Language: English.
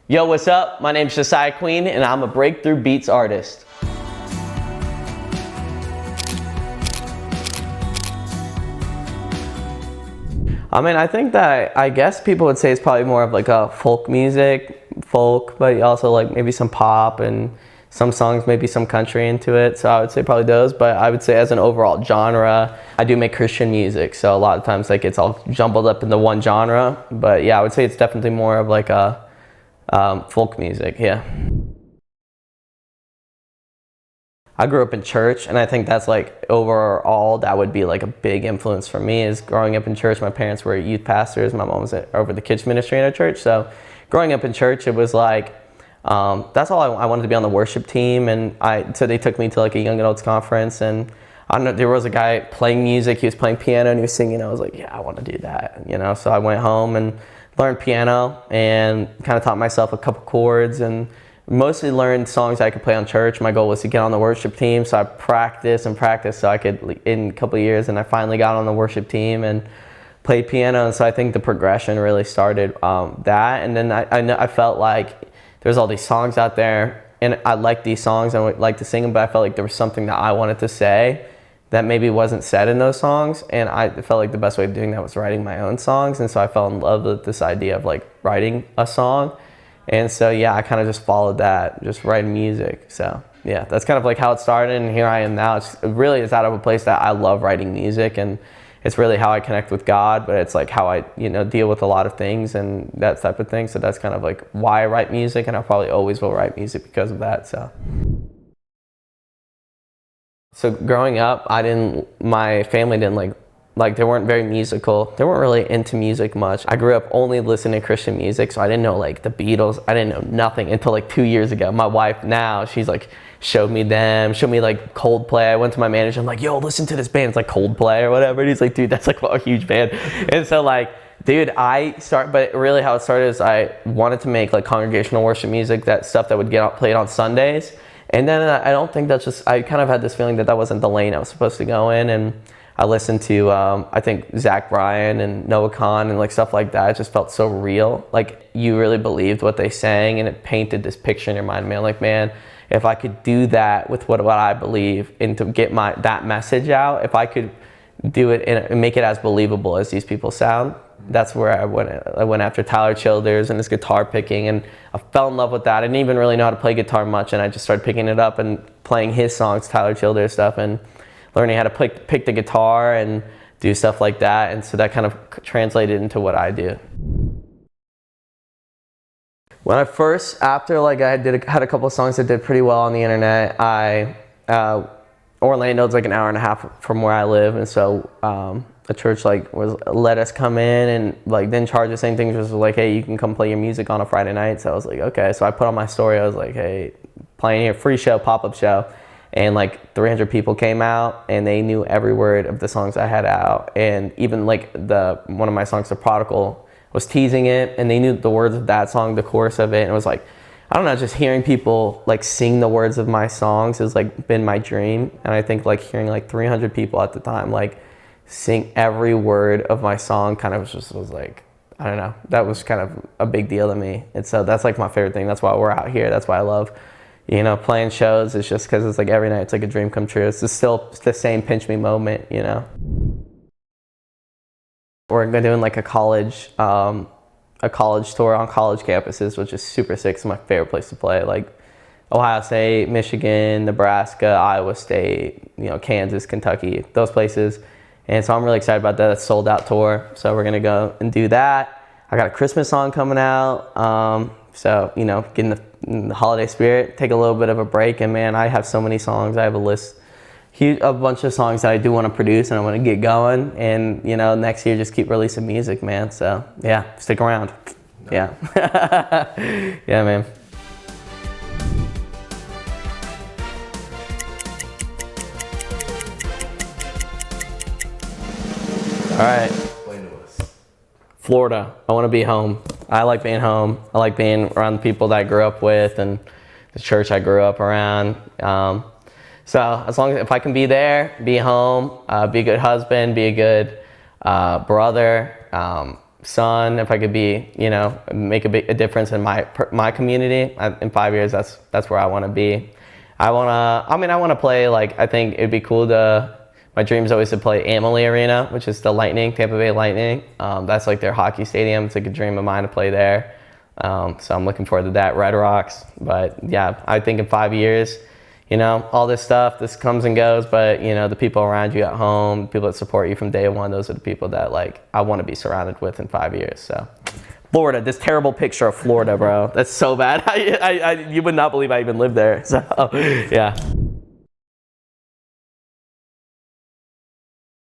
Yo, what's up? My name's Josiah Queen, and I'm a breakthrough beats artist. I think that, I guess people would say it's probably more of like a folk music, but also like maybe some pop and some songs, maybe some country into it. So I would say probably those, but I would say as an overall genre, I do make Christian music. So a lot of times like it's all jumbled up into one genre, but yeah, I would say it's definitely more of like a folk music, yeah. I grew up in church, and I think that's like overall that would be like a big influence for me is growing up in church. My parents were youth pastors. My mom was over the kids ministry in a church. So growing up in church, it was like, that's all I wanted to be on the worship team. And so they took me to like a young adults conference, and I don't know, there was a guy playing music. He was playing piano and he was singing. I was like, yeah, I want to do that, So I went home and learned piano and kind of taught myself a couple chords and mostly learned songs I could play on church. My goal was to get on the worship team, so I practiced so I could, in a couple of years, and I finally got on the worship team and played piano. And so I think the progression really started that. And then I felt like there's all these songs out there, and I like these songs and I would like to sing them, but I felt like there was something that I wanted to say that maybe wasn't said in those songs, and I felt like the best way of doing that was writing my own songs. And so I fell in love with this idea of like writing a song. And so, yeah, I kind of just followed that, just writing music. So, yeah, that's kind of like how it started, and here I am now. It's out of a place that I love writing music, and it's really how I connect with God, but it's like how I, deal with a lot of things and that type of thing. So that's kind of like why I write music, and I probably always will write music because of that, so. So growing up, my family didn't like they weren't very musical. They weren't really into music much. I grew up only listening to Christian music, so I didn't know like the Beatles. I didn't know nothing until like 2 years ago. My wife now, she's like showed me like Coldplay. I went to my manager, I'm like, yo, listen to this band. It's like Coldplay or whatever. And he's like, dude, that's like a huge band. And so like, dude, but really how it started is I wanted to make like congregational worship music, that stuff that would get played on Sundays. And then I don't think I kind of had this feeling that wasn't the lane I was supposed to go in. And I listened to, I think, Zach Bryan and Noah Kahan and like stuff like that. It just felt so real. Like you really believed what they sang, and it painted this picture in your mind. Man, like, man, if I could do that with what I believe and to get that message out, if I could do it and make it as believable as these people sound, that's where I went after Tyler Childers and his guitar picking, and I fell in love with that. I didn't even really know how to play guitar much, and I just started picking it up and playing his songs, Tyler Childers stuff, and learning how to pick the guitar and do stuff like that. And so that kind of translated into what I do. When after like I had a couple of songs that did pretty well on the internet, Orlando's like an hour and a half from where I live, and so the church like let us come in and like didn't charge us anything, just was like, hey, you can come play your music on a Friday night. So I was like, okay. So I put on my story, I was like, hey, playing here, free show, pop-up show. And like 300 people came out, and they knew every word of the songs I had out. And even like one of my songs, The Prodigal, was teasing it, and they knew the words of that song, the chorus of it. And it was like, I don't know, just hearing people like sing the words of my songs has like been my dream. And I think like hearing like 300 people at the time like sing every word of my song kind of was like, I don't know, that was kind of a big deal to me. And so that's like my favorite thing. That's why we're out here. That's why I love playing shows. Is just because it's like every night it's like a dream come true. It's just still the same pinch me moment, We're doing like a college tour on college campuses, which is super sick. It's my favorite place to play. Like Ohio State, Michigan, Nebraska, Iowa State, Kansas, Kentucky, those places. And so I'm really excited about that. It's a sold out tour. So we're gonna go and do that. I got a Christmas song coming out. So, getting the holiday spirit, take a little bit of a break. And man, I have so many songs. I have a list, a bunch of songs that I do want to produce, and I want to get going. And, next year, just keep releasing music, man. So yeah, stick around. No. Yeah. Yeah, man. All right. Explain to us. Florida. I want to be home. I like being home. I like being around the people that I grew up with and the church I grew up around. So as long as if I can be there, be home, be a good husband, be a good brother, son, if I could be, you know, make a difference in my community, in 5 years, that's where I want to be. I want to play, like, I think it'd be cool my dream is always to play Amalie Arena, which is the Lightning, Tampa Bay Lightning. That's like their hockey stadium. It's like a dream of mine to play there. So I'm looking forward to that. Red Rocks. But yeah, I think in 5 years, you know, all this stuff, this comes and goes, but you know, the people around you at home, people that support you from day one, those are the people that like I want to be surrounded with in 5 years. So Florida, this terrible picture of Florida, bro. That's so bad. You would not believe I even lived there. So yeah.